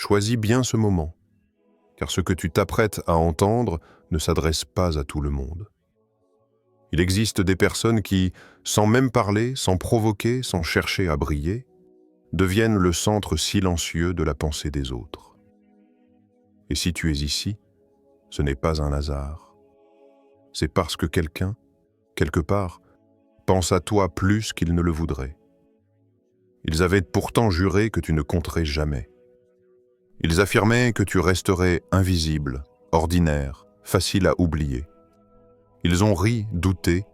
Choisis bien ce moment, car ce que tu t'apprêtes à entendre ne s'adresse pas à tout le monde. Il existe des personnes qui, sans même parler, sans provoquer, sans chercher à briller, deviennent le centre silencieux de la pensée des autres. Et si tu es ici, ce n'est pas un hasard. C'est parce que quelqu'un, quelque part, pense à toi plus qu'il ne le voudrait. Ils avaient pourtant juré que tu ne compterais jamais. Ils affirmaient que tu resterais invisible, ordinaire, facile à oublier. Ils ont ri, douté,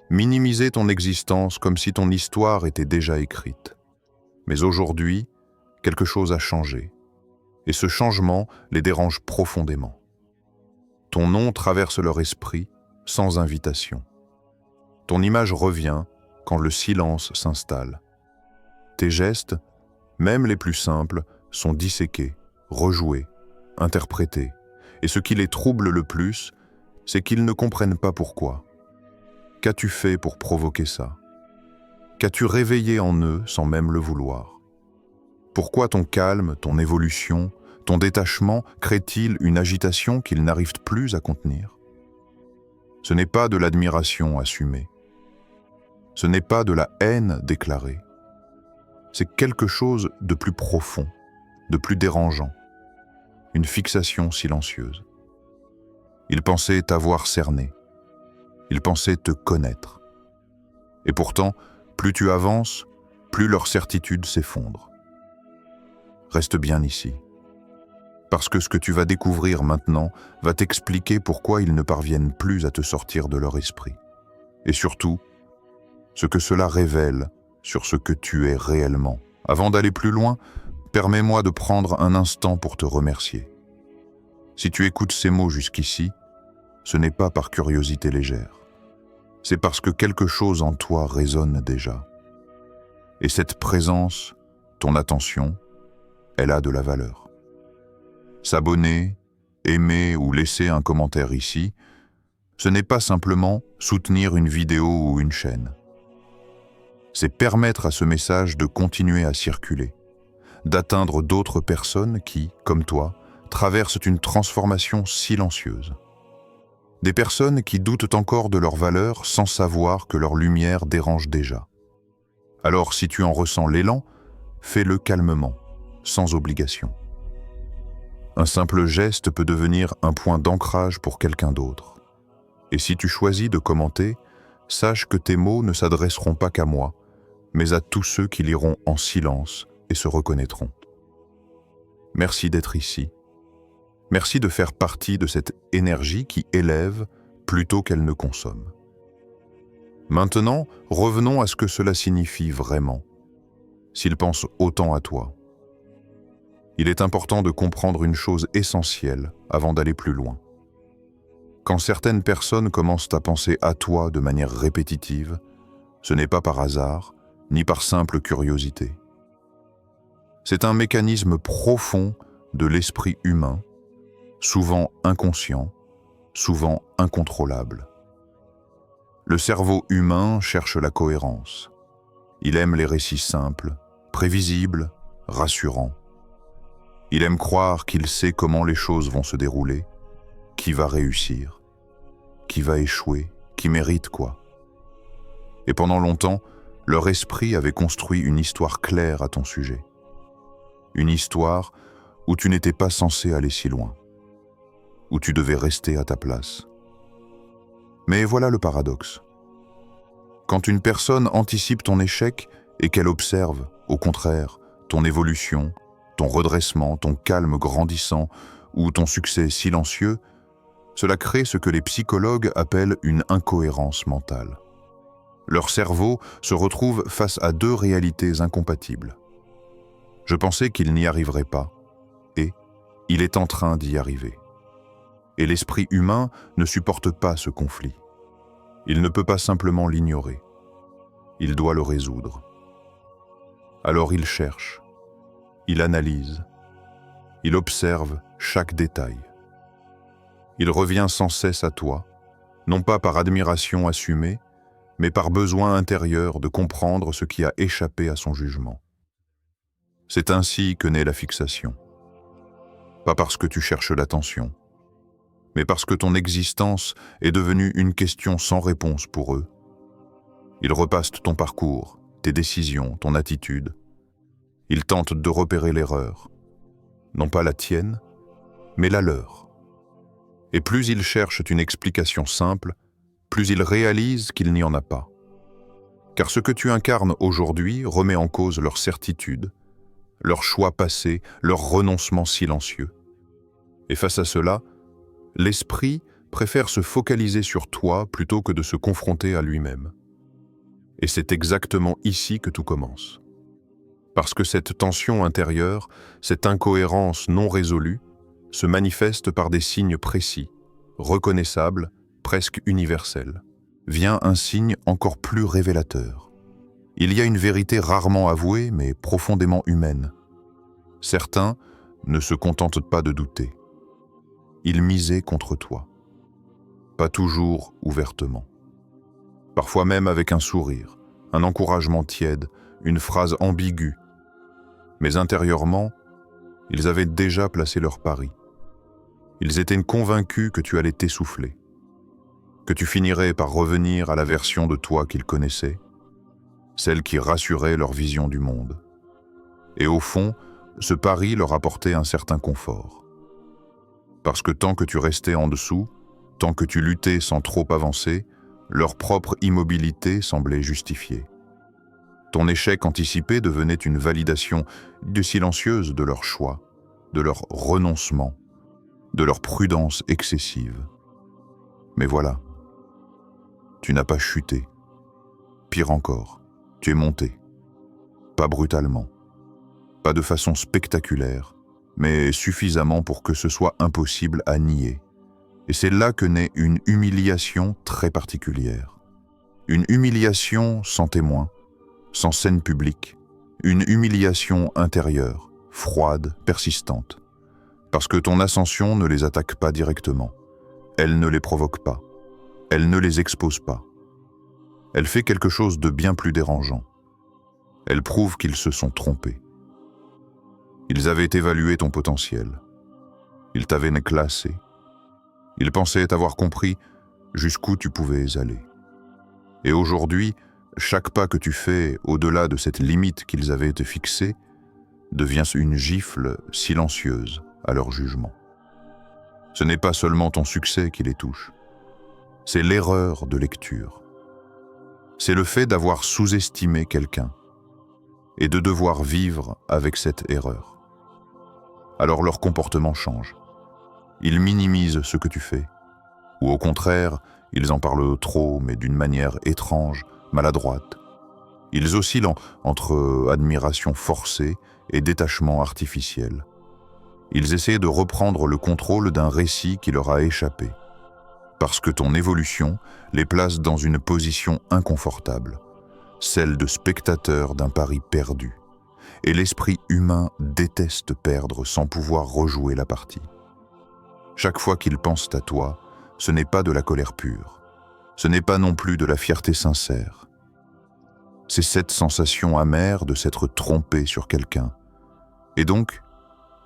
minimisé ton existence comme si ton histoire était déjà écrite. Mais aujourd'hui, quelque chose a changé. Et ce changement les dérange profondément. Ton nom traverse leur esprit sans invitation. Ton image revient quand le silence s'installe. Tes gestes, même les plus simples, sont disséqués, rejoués, interprétés. Et ce qui les trouble le plus, c'est qu'ils ne comprennent pas pourquoi. Qu'as-tu fait pour provoquer ça? Qu'as-tu réveillé en eux sans même le vouloir? Pourquoi ton calme, ton évolution, ton détachement crée-t-il une agitation qu'ils n'arrivent plus à contenir? Ce n'est pas de l'admiration assumée. Ce n'est pas de la haine déclarée. C'est quelque chose de plus profond, de plus dérangeant. Une fixation silencieuse. Ils pensaient t'avoir cerné. Ils pensaient te connaître. Et pourtant, plus tu avances, plus leur certitude s'effondre. Reste bien ici. Parce que ce que tu vas découvrir maintenant va t'expliquer pourquoi ils ne parviennent plus à te sortir de leur esprit. Et surtout, ce que cela révèle sur ce que tu es réellement. Avant d'aller plus loin, permets-moi de prendre un instant pour te remercier. Si tu écoutes ces mots jusqu'ici, ce n'est pas par curiosité légère. C'est parce que quelque chose en toi résonne déjà. Et cette présence, ton attention, elle a de la valeur. S'abonner, aimer ou laisser un commentaire ici, ce n'est pas simplement soutenir une vidéo ou une chaîne. C'est permettre à ce message de continuer à circuler, d'atteindre d'autres personnes qui, comme toi, traversent une transformation silencieuse. Des personnes qui doutent encore de leur valeur sans savoir que leur lumière dérange déjà. Alors si tu en ressens l'élan, fais-le calmement, sans obligation. Un simple geste peut devenir un point d'ancrage pour quelqu'un d'autre. Et si tu choisis de commenter, sache que tes mots ne s'adresseront pas qu'à moi, mais à tous ceux qui liront en silence et se reconnaîtront. Merci d'être ici. Merci de faire partie de cette énergie qui élève plutôt qu'elle ne consomme. Maintenant, revenons à ce que cela signifie vraiment, s'ils pensent autant à toi. Il est important de comprendre une chose essentielle avant d'aller plus loin. Quand certaines personnes commencent à penser à toi de manière répétitive, ce n'est pas par hasard, ni par simple curiosité. C'est un mécanisme profond de l'esprit humain, souvent inconscient, souvent incontrôlable. Le cerveau humain cherche la cohérence. Il aime les récits simples, prévisibles, rassurants. Il aime croire qu'il sait comment les choses vont se dérouler, qui va réussir, qui va échouer, qui mérite quoi. Et pendant longtemps, leur esprit avait construit une histoire claire à ton sujet. Une histoire où tu n'étais pas censé aller si loin, où tu devais rester à ta place. Mais voilà le paradoxe. Quand une personne anticipe ton échec et qu'elle observe, au contraire, ton évolution, ton redressement, ton calme grandissant ou ton succès silencieux, cela crée ce que les psychologues appellent une incohérence mentale. Leur cerveau se retrouve face à deux réalités incompatibles. Je pensais qu'il n'y arriverait pas, et il est en train d'y arriver. Et l'esprit humain ne supporte pas ce conflit. Il ne peut pas simplement l'ignorer. Il doit le résoudre. Alors il cherche, il analyse, il observe chaque détail. Il revient sans cesse à toi, non pas par admiration assumée, mais par besoin intérieur de comprendre ce qui a échappé à son jugement. C'est ainsi que naît la fixation. pas parce que tu cherches l'attention, mais parce que ton existence est devenue une question sans réponse pour eux. Ils repassent ton parcours, tes décisions, ton attitude. Ils tentent de repérer l'erreur, non pas la tienne, mais la leur. Et plus ils cherchent une explication simple, plus ils réalisent qu'il n'y en a pas. Car ce que tu incarnes aujourd'hui remet en cause leur certitude, leur choix passé, leur renoncement silencieux. Et face à cela, l'esprit préfère se focaliser sur toi plutôt que de se confronter à lui-même. Et c'est exactement ici que tout commence. Parce que cette tension intérieure, cette incohérence non résolue, se manifeste par des signes précis, reconnaissables, presque universels. Vient un signe encore plus révélateur. Il y a une vérité rarement avouée, mais profondément humaine. Certains ne se contentent pas de douter. Ils misaient contre toi. Pas toujours ouvertement. Parfois même avec un sourire, un encouragement tiède, une phrase ambiguë. Mais intérieurement, ils avaient déjà placé leur pari. Ils étaient convaincus que tu allais t'essouffler, que tu finirais par revenir à la version de toi qu'ils connaissaient, celle qui rassurait leur vision du monde. Et au fond, ce pari leur apportait un certain confort. Parce que tant que tu restais en dessous, tant que tu luttais sans trop avancer, leur propre immobilité semblait justifiée. Ton échec anticipé devenait une validation silencieuse de leur choix, de leur renoncement, de leur prudence excessive. Mais voilà, tu n'as pas chuté. Pire encore, tu es monté. Pas brutalement, pas de façon spectaculaire, mais suffisamment pour que ce soit impossible à nier. Et c'est là que naît une humiliation très particulière. Une humiliation sans témoin, sans scène publique. Une humiliation intérieure, froide, persistante. Parce que ton ascension ne les attaque pas directement. Elle ne les provoque pas. Elle ne les expose pas. Elle fait quelque chose de bien plus dérangeant. Elle prouve qu'ils se sont trompés. Ils avaient évalué ton potentiel. Ils t'avaient classé. Ils pensaient avoir compris jusqu'où tu pouvais aller. Et aujourd'hui, chaque pas que tu fais au-delà de cette limite qu'ils avaient te fixée devient une gifle silencieuse à leur jugement. Ce n'est pas seulement ton succès qui les touche, c'est l'erreur de lecture. C'est le fait d'avoir sous-estimé quelqu'un et de devoir vivre avec cette erreur. Alors leur comportement change. Ils minimisent ce que tu fais, ou au contraire, ils en parlent trop, mais d'une manière étrange, maladroite. Ils oscillent entre admiration forcée et détachement artificiel. Ils essaient de reprendre le contrôle d'un récit qui leur a échappé. Parce que ton évolution les place dans une position inconfortable, celle de spectateur d'un pari perdu. Et l'esprit humain déteste perdre sans pouvoir rejouer la partie. Chaque fois qu'ils pensent à toi, ce n'est pas de la colère pure. Ce n'est pas non plus de la fierté sincère. C'est cette sensation amère de s'être trompé sur quelqu'un, et donc,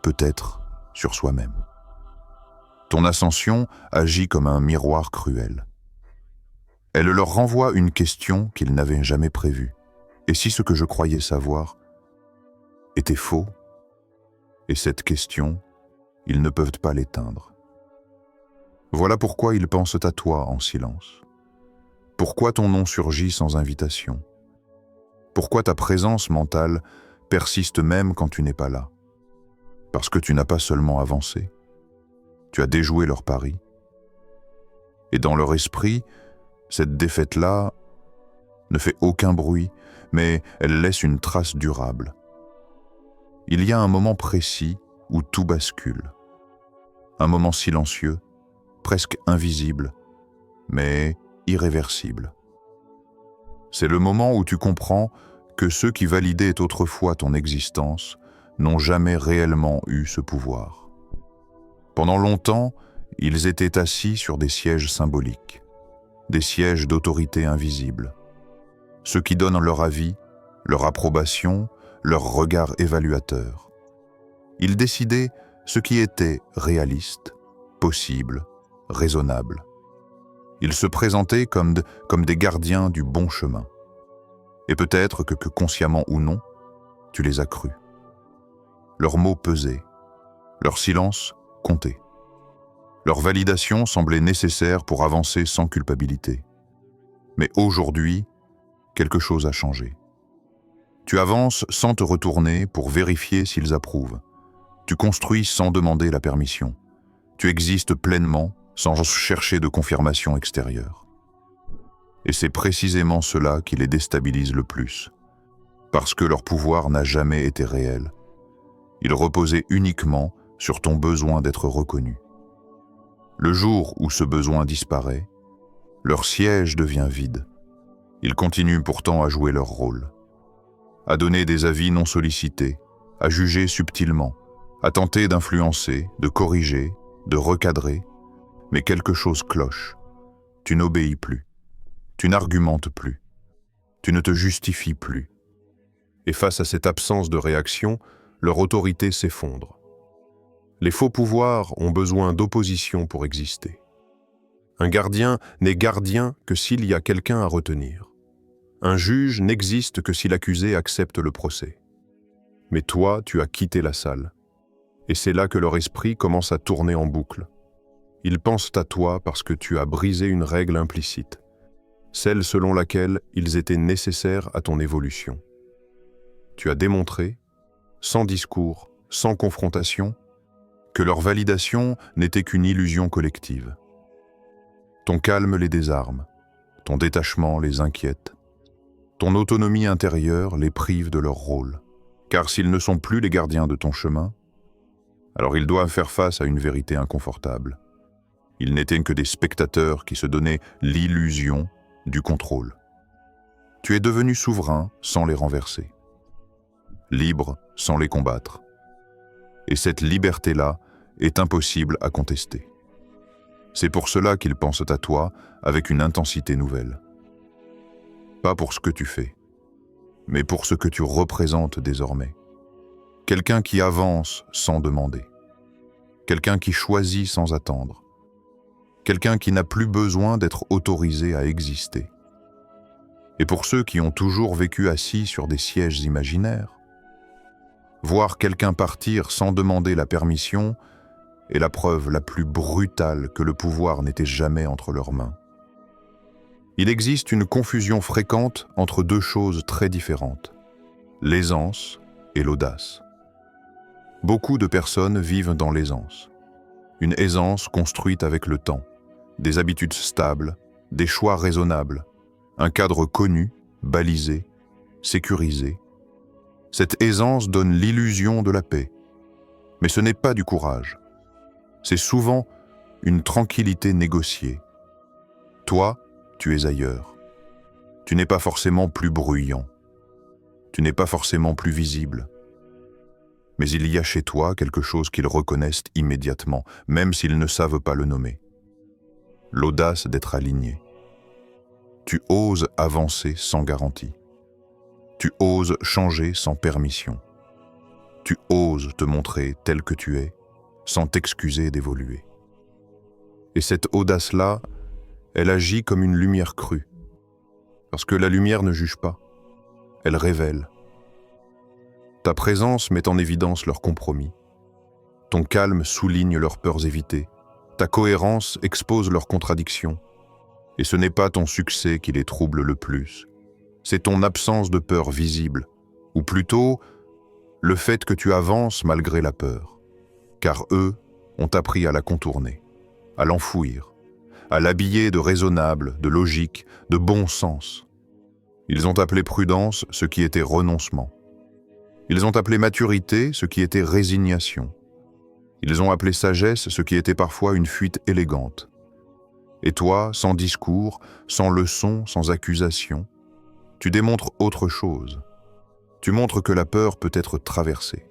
peut-être, sur soi-même. Ton ascension agit comme un miroir cruel. Elle leur renvoie une question qu'ils n'avaient jamais prévue. Et si ce que je croyais savoir était faux? Et cette question, ils ne peuvent pas l'éteindre. Voilà pourquoi ils pensent à toi en silence. Pourquoi ton nom surgit sans invitation? Pourquoi ta présence mentale persiste même quand tu n'es pas là? Parce que tu n'as pas seulement avancé, tu as déjoué leur pari. Et dans leur esprit, cette défaite-là ne fait aucun bruit, mais elle laisse une trace durable. Il y a un moment précis où tout bascule. Un moment silencieux, presque invisible, mais irréversible. C'est le moment où tu comprends que ceux qui validaient autrefois ton existence n'ont jamais réellement eu ce pouvoir. Pendant longtemps, ils étaient assis sur des sièges symboliques, des sièges d'autorité invisible. Ceux qui donnent leur avis, leur approbation, leur regard évaluateur. Ils décidaient ce qui était réaliste, possible, raisonnable. Ils se présentaient comme des gardiens du bon chemin. Et peut-être que consciemment ou non, tu les as crus. Leurs mots pesaient, leur silence comptait. Leur validation semblait nécessaire pour avancer sans culpabilité. Mais aujourd'hui, quelque chose a changé. Tu avances sans te retourner pour vérifier s'ils approuvent. Tu construis sans demander la permission. Tu existes pleinement sans chercher de confirmation extérieure. Et c'est précisément cela qui les déstabilise le plus, parce que leur pouvoir n'a jamais été réel. Il reposait uniquement sur ton besoin d'être reconnu. Le jour où ce besoin disparaît, leur siège devient vide. Ils continuent pourtant à jouer leur rôle, à donner des avis non sollicités, à juger subtilement, à tenter d'influencer, de corriger, de recadrer, mais quelque chose cloche. Tu n'obéis plus, tu n'argumentes plus, tu ne te justifies plus. Et face à cette absence de réaction, leur autorité s'effondre. Les faux pouvoirs ont besoin d'opposition pour exister. Un gardien n'est gardien que s'il y a quelqu'un à retenir. Un juge n'existe que si l'accusé accepte le procès. Mais toi, tu as quitté la salle. Et c'est là que leur esprit commence à tourner en boucle. Ils pensent à toi parce que tu as brisé une règle implicite, celle selon laquelle ils étaient nécessaires à ton évolution. Tu as démontré, sans discours, sans confrontation, que leur validation n'était qu'une illusion collective. Ton calme les désarme, ton détachement les inquiète, ton autonomie intérieure les prive de leur rôle. Car s'ils ne sont plus les gardiens de ton chemin, alors ils doivent faire face à une vérité inconfortable. Ils n'étaient que des spectateurs qui se donnaient l'illusion du contrôle. Tu es devenu souverain sans les renverser, libre sans les combattre. Et cette liberté-là est impossible à contester. C'est pour cela qu'ils pensent à toi avec une intensité nouvelle. Pas pour ce que tu fais, mais pour ce que tu représentes désormais. Quelqu'un qui avance sans demander. Quelqu'un qui choisit sans attendre. Quelqu'un qui n'a plus besoin d'être autorisé à exister. Et pour ceux qui ont toujours vécu assis sur des sièges imaginaires, voir quelqu'un partir sans demander la permission est la preuve la plus brutale que le pouvoir n'était jamais entre leurs mains. Il existe une confusion fréquente entre deux choses très différentes, l'aisance et l'audace. Beaucoup de personnes vivent dans l'aisance. Une aisance construite avec le temps, des habitudes stables, des choix raisonnables, un cadre connu, balisé, sécurisé. Cette aisance donne l'illusion de la paix. Mais ce n'est pas du courage. C'est souvent une tranquillité négociée. Toi, tu es ailleurs. Tu n'es pas forcément plus bruyant. Tu n'es pas forcément plus visible. Mais il y a chez toi quelque chose qu'ils reconnaissent immédiatement, même s'ils ne savent pas le nommer. L'audace d'être aligné. Tu oses avancer sans garantie. Tu oses changer sans permission. Tu oses te montrer tel que tu es, sans t'excuser d'évoluer. Et cette audace-là, elle agit comme une lumière crue. Parce que la lumière ne juge pas, elle révèle. Ta présence met en évidence leurs compromis. Ton calme souligne leurs peurs évitées. Ta cohérence expose leurs contradictions. Et ce n'est pas ton succès qui les trouble le plus. C'est ton absence de peur visible, ou plutôt le fait que tu avances malgré la peur. Car eux ont appris à la contourner, à l'enfouir, à l'habiller de raisonnable, de logique, de bon sens. Ils ont appelé prudence ce qui était renoncement. Ils ont appelé maturité ce qui était résignation. Ils ont appelé sagesse ce qui était parfois une fuite élégante. Et toi, sans discours, sans leçon, sans accusation, tu démontres autre chose. Tu montres que la peur peut être traversée,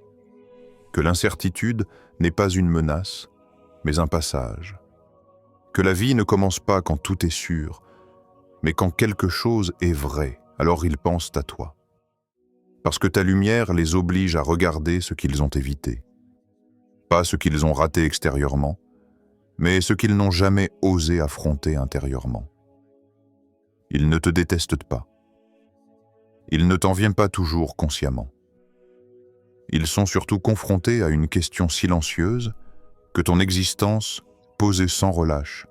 que l'incertitude n'est pas une menace, mais un passage, que la vie ne commence pas quand tout est sûr, mais quand quelque chose est vrai, alors ils pensent à toi. Parce que ta lumière les oblige à regarder ce qu'ils ont évité. Pas ce qu'ils ont raté extérieurement, mais ce qu'ils n'ont jamais osé affronter intérieurement. Ils ne te détestent pas. Ils ne t'en viennent pas toujours consciemment. Ils sont surtout confrontés à une question silencieuse que ton existence posait sans relâche.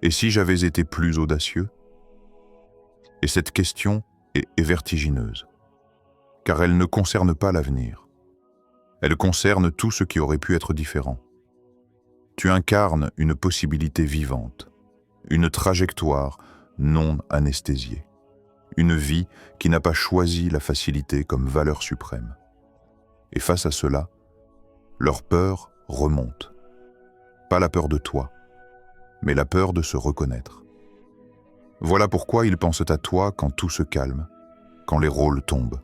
Et si j'avais été plus audacieux? Et cette question est vertigineuse, car elle ne concerne pas l'avenir. Elle concerne tout ce qui aurait pu être différent. Tu incarnes une possibilité vivante, une trajectoire non anesthésiée, une vie qui n'a pas choisi la facilité comme valeur suprême. Et face à cela, leur peur remonte. Pas la peur de toi, mais la peur de se reconnaître. Voilà pourquoi ils pensent à toi quand tout se calme, quand les rôles tombent,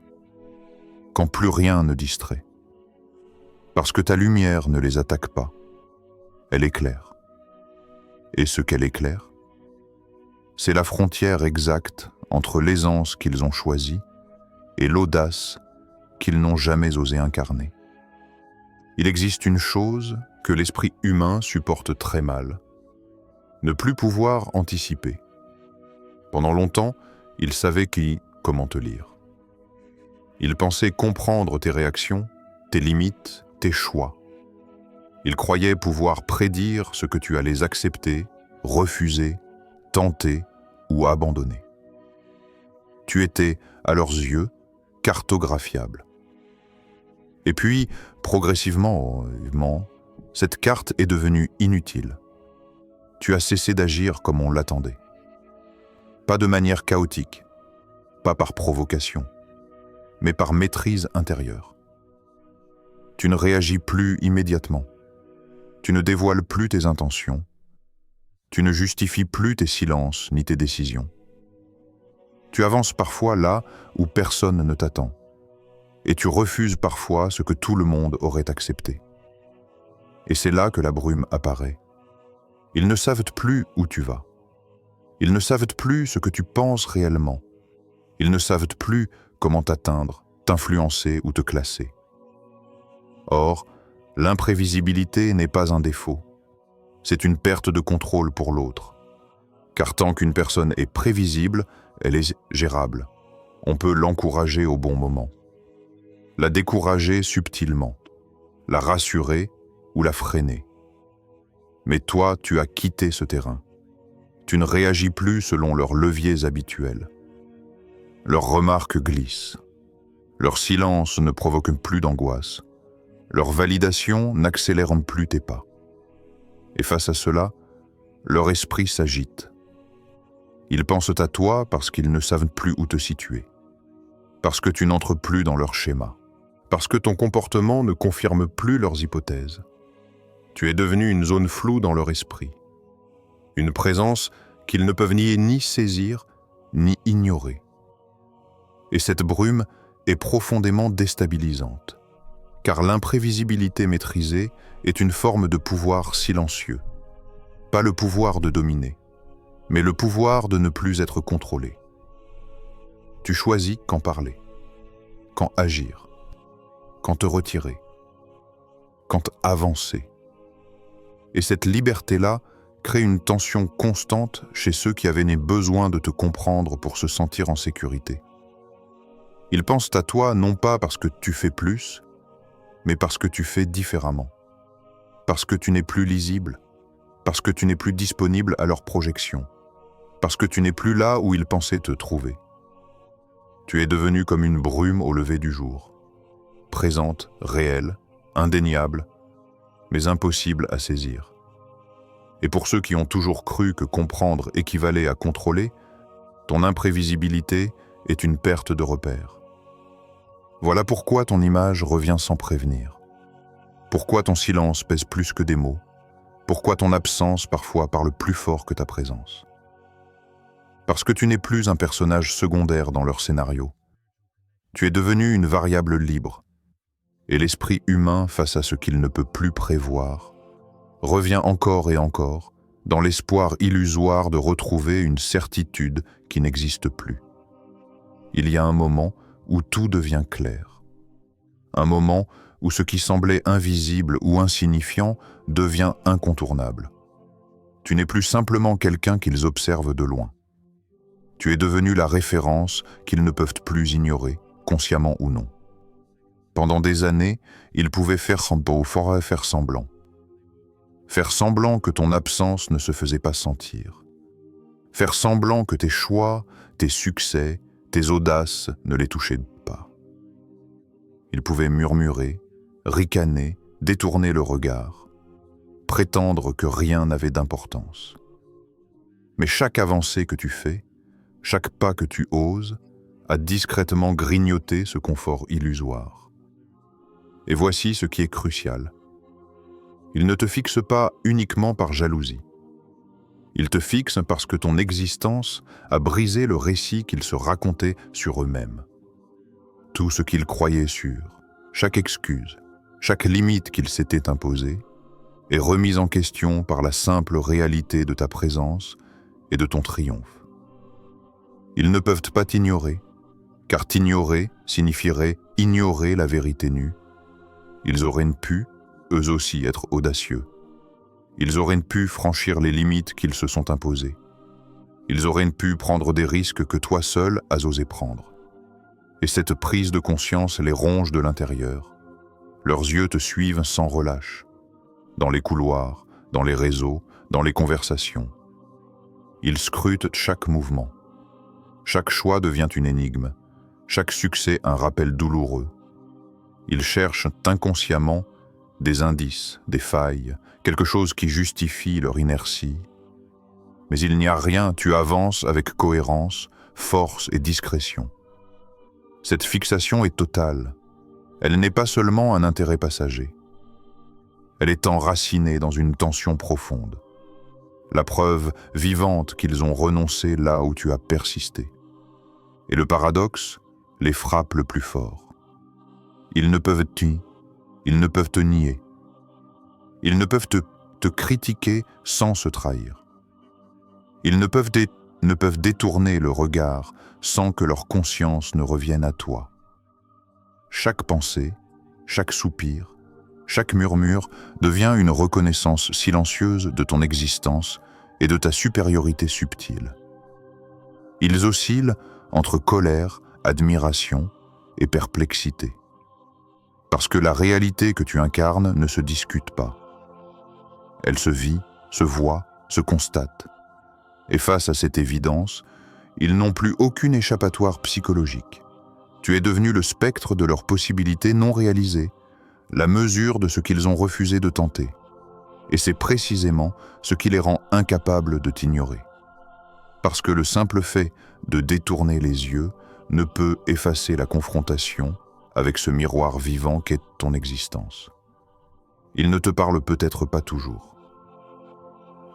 quand plus rien ne distrait. Parce que ta lumière ne les attaque pas, elle éclaire. Et ce qu'elle éclaire, c'est la frontière exacte entre l'aisance qu'ils ont choisie et l'audace qu'ils n'ont jamais osé incarner. Il existe une chose que l'esprit humain supporte très mal, ne plus pouvoir anticiper. Pendant longtemps, il savait comment te lire. Il pensait comprendre tes réactions, tes limites, tes choix. Il croyait pouvoir prédire ce que tu allais accepter, refuser, tenter ou abandonner. Tu étais, à leurs yeux, cartographiable. Et puis, progressivement, cette carte est devenue inutile. Tu as cessé d'agir comme on l'attendait. Pas de manière chaotique, pas par provocation, mais par maîtrise intérieure. Tu ne réagis plus immédiatement. Tu ne dévoiles plus tes intentions. Tu ne justifies plus tes silences ni tes décisions. Tu avances parfois là où personne ne t'attend. Et tu refuses parfois ce que tout le monde aurait accepté. Et c'est là que la brume apparaît. Ils ne savent plus où tu vas. Ils ne savent plus ce que tu penses réellement. Ils ne savent plus comment t'atteindre, t'influencer ou te classer. Or, l'imprévisibilité n'est pas un défaut. C'est une perte de contrôle pour l'autre. Car tant qu'une personne est prévisible, elle est gérable. On peut l'encourager au bon moment. La décourager subtilement, la rassurer ou la freiner. Mais toi, tu as quitté ce terrain. Tu ne réagis plus selon leurs leviers habituels. Leurs remarques glissent. Leur silence ne provoque plus d'angoisse. Leur validation n'accélère plus tes pas. Et face à cela, leur esprit s'agite. Ils pensent à toi parce qu'ils ne savent plus où te situer. Parce que tu n'entres plus dans leur schéma. Parce que ton comportement ne confirme plus leurs hypothèses. Tu es devenu une zone floue dans leur esprit. Une présence qu'ils ne peuvent ni saisir, ni ignorer. Et cette brume est profondément déstabilisante, car l'imprévisibilité maîtrisée est une forme de pouvoir silencieux. Pas le pouvoir de dominer, mais le pouvoir de ne plus être contrôlé. Tu choisis quand parler, quand agir, quand te retirer, quand avancer. Et cette liberté-là crée une tension constante chez ceux qui avaient besoin de te comprendre pour se sentir en sécurité. Ils pensent à toi non pas parce que tu fais plus, mais parce que tu fais différemment. Parce que tu n'es plus lisible, parce que tu n'es plus disponible à leurs projections, parce que tu n'es plus là où ils pensaient te trouver. Tu es devenu comme une brume au lever du jour. Présente, réelle, indéniable, mais impossible à saisir. Et pour ceux qui ont toujours cru que comprendre équivalait à contrôler, ton imprévisibilité est une perte de repère. Voilà pourquoi ton image revient sans prévenir. Pourquoi ton silence pèse plus que des mots. Pourquoi ton absence parfois parle plus fort que ta présence. Parce que tu n'es plus un personnage secondaire dans leur scénario. Tu es devenu une variable libre. Et l'esprit humain, face à ce qu'il ne peut plus prévoir, revient encore et encore dans l'espoir illusoire de retrouver une certitude qui n'existe plus. Il y a un moment où tout devient clair. Un moment où ce qui semblait invisible ou insignifiant devient incontournable. Tu n'es plus simplement quelqu'un qu'ils observent de loin. Tu es devenu la référence qu'ils ne peuvent plus ignorer, consciemment ou non. Pendant des années, ils pouvaient faire semblant. Faire semblant que ton absence ne se faisait pas sentir. Faire semblant que tes choix, tes succès, tes audaces ne les touchaient pas. Ils pouvaient murmurer, ricaner, détourner le regard, prétendre que rien n'avait d'importance. Mais chaque avancée que tu fais, chaque pas que tu oses, a discrètement grignoté ce confort illusoire. Et voici ce qui est crucial. Ils ne te fixent pas uniquement par jalousie. Ils te fixent parce que ton existence a brisé le récit qu'ils se racontaient sur eux-mêmes. Tout ce qu'ils croyaient sûr, chaque excuse, chaque limite qu'ils s'étaient imposée, est remise en question par la simple réalité de ta présence et de ton triomphe. Ils ne peuvent pas t'ignorer, car t'ignorer signifierait ignorer la vérité nue. Ils auraient pu, eux aussi, être audacieux. Ils auraient pu franchir les limites qu'ils se sont imposées. Ils auraient pu prendre des risques que toi seul as osé prendre. Et cette prise de conscience les ronge de l'intérieur. Leurs yeux te suivent sans relâche. Dans les couloirs, dans les réseaux, dans les conversations. Ils scrutent chaque mouvement. Chaque choix devient une énigme. Chaque succès un rappel douloureux. Ils cherchent inconsciemment des indices, des failles, quelque chose qui justifie leur inertie. Mais il n'y a rien, tu avances avec cohérence, force et discrétion. Cette fixation est totale. Elle n'est pas seulement un intérêt passager. Elle est enracinée dans une tension profonde. La preuve vivante qu'ils ont renoncé là où tu as persisté. Et le paradoxe les frappe le plus fort. Ils ne peuvent te nier. Ils ne peuvent te critiquer sans se trahir. Ils ne peuvent détourner le regard sans que leur conscience ne revienne à toi. Chaque pensée, chaque soupir, chaque murmure devient une reconnaissance silencieuse de ton existence et de ta supériorité subtile. Ils oscillent entre colère, admiration et perplexité. Parce que la réalité que tu incarnes ne se discute pas. Elle se vit, se voit, se constate. Et face à cette évidence, ils n'ont plus aucune échappatoire psychologique. Tu es devenu le spectre de leurs possibilités non réalisées, la mesure de ce qu'ils ont refusé de tenter. Et c'est précisément ce qui les rend incapables de t'ignorer. Parce que le simple fait de détourner les yeux ne peut effacer la confrontation avec ce miroir vivant qu'est ton existence. Ils ne te parlent peut-être pas toujours.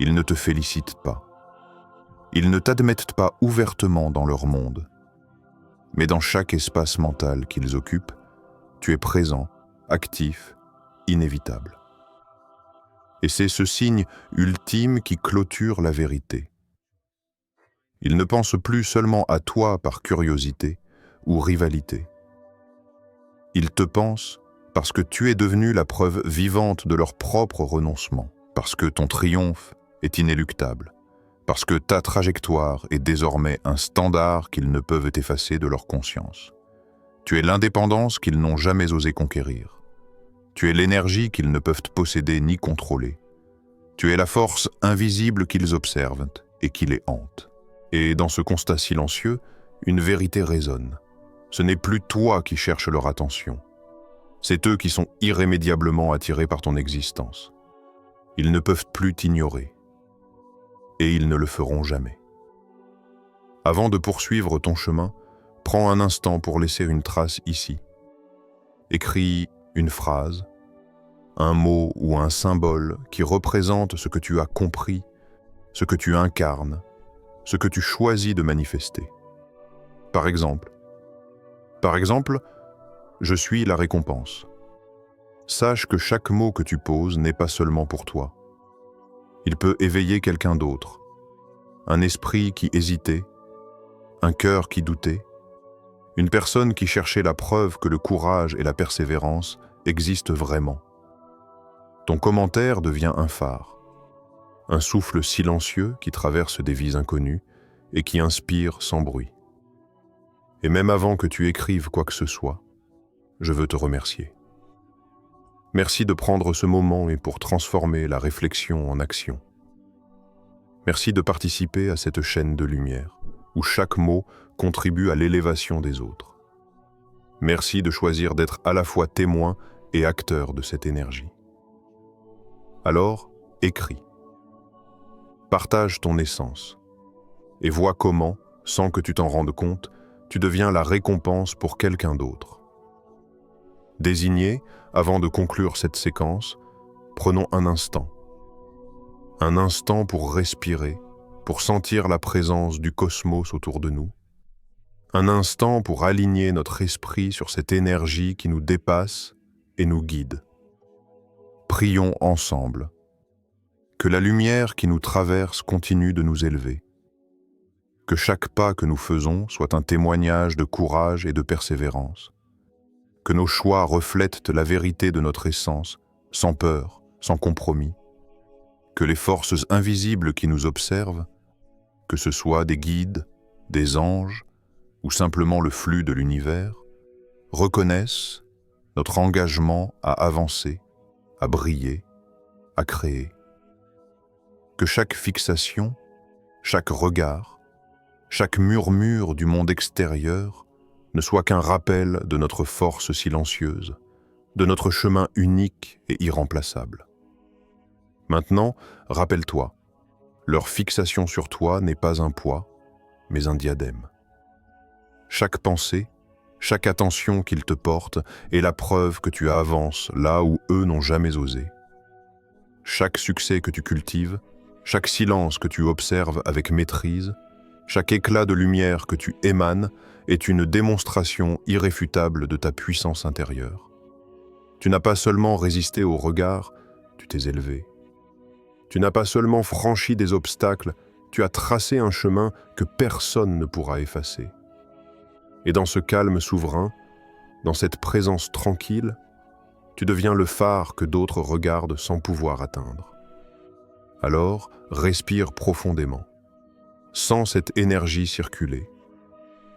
Ils ne te félicitent pas. Ils ne t'admettent pas ouvertement dans leur monde. Mais dans chaque espace mental qu'ils occupent, tu es présent, actif, inévitable. Et c'est ce signe ultime qui clôture la vérité. Ils ne pensent plus seulement à toi par curiosité ou rivalité. Ils te pensent parce que tu es devenu la preuve vivante de leur propre renoncement, parce que ton triomphe est inéluctable, parce que ta trajectoire est désormais un standard qu'ils ne peuvent effacer de leur conscience. Tu es l'indépendance qu'ils n'ont jamais osé conquérir. Tu es l'énergie qu'ils ne peuvent posséder ni contrôler. Tu es la force invisible qu'ils observent et qui les hante. Et dans ce constat silencieux, une vérité résonne. Ce n'est plus toi qui cherches leur attention. C'est eux qui sont irrémédiablement attirés par ton existence. Ils ne peuvent plus t'ignorer. Et ils ne le feront jamais. Avant de poursuivre ton chemin, prends un instant pour laisser une trace ici. Écris une phrase, un mot ou un symbole qui représente ce que tu as compris, ce que tu incarnes, ce que tu choisis de manifester. Par exemple, je suis la récompense. Sache que chaque mot que tu poses n'est pas seulement pour toi. Il peut éveiller quelqu'un d'autre, un esprit qui hésitait, un cœur qui doutait, une personne qui cherchait la preuve que le courage et la persévérance existe vraiment. Ton commentaire devient un phare, un souffle silencieux qui traverse des vies inconnues et qui inspire sans bruit. Et même avant que tu écrives quoi que ce soit, je veux te remercier. Merci de prendre ce moment et pour transformer la réflexion en action. Merci de participer à cette chaîne de lumière, où chaque mot contribue à l'élévation des autres. Merci de choisir d'être à la fois témoin et acteur de cette énergie. Alors, écris. Partage ton essence et vois comment, sans que tu t'en rendes compte, tu deviens la récompense pour quelqu'un d'autre. Désigné, avant de conclure cette séquence, prenons un instant. Un instant pour respirer, pour sentir la présence du cosmos autour de nous. Un instant pour aligner notre esprit sur cette énergie qui nous dépasse et nous guide. Prions ensemble. Que la lumière qui nous traverse continue de nous élever. Que chaque pas que nous faisons soit un témoignage de courage et de persévérance. Que nos choix reflètent la vérité de notre essence, sans peur, sans compromis. Que les forces invisibles qui nous observent, que ce soit des guides, des anges ou simplement le flux de l'univers, reconnaissent notre engagement à avancer, à briller, à créer. Que chaque fixation, chaque regard, chaque murmure du monde extérieur ne soit qu'un rappel de notre force silencieuse, de notre chemin unique et irremplaçable. Maintenant, rappelle-toi, leur fixation sur toi n'est pas un poids, mais un diadème. Chaque pensée, chaque attention qu'ils te portent est la preuve que tu avances là où eux n'ont jamais osé. Chaque succès que tu cultives, chaque silence que tu observes avec maîtrise, chaque éclat de lumière que tu émanes est une démonstration irréfutable de ta puissance intérieure. Tu n'as pas seulement résisté au regard, tu t'es élevé. Tu n'as pas seulement franchi des obstacles, tu as tracé un chemin que personne ne pourra effacer. Et dans ce calme souverain, dans cette présence tranquille, tu deviens le phare que d'autres regardent sans pouvoir atteindre. Alors, respire profondément. Sens cette énergie circuler.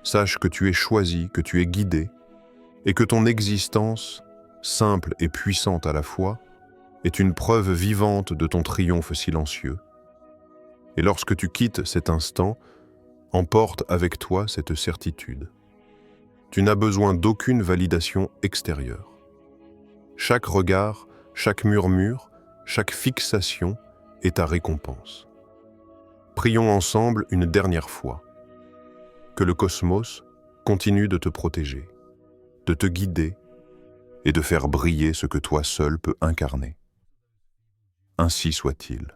Sache que tu es choisi, que tu es guidé, et que ton existence, simple et puissante à la fois, est une preuve vivante de ton triomphe silencieux. Et lorsque tu quittes cet instant, emporte avec toi cette certitude. Tu n'as besoin d'aucune validation extérieure. Chaque regard, chaque murmure, chaque fixation est ta récompense. Prions ensemble une dernière fois. Que le cosmos continue de te protéger, de te guider et de faire briller ce que toi seul peux incarner. Ainsi soit-il.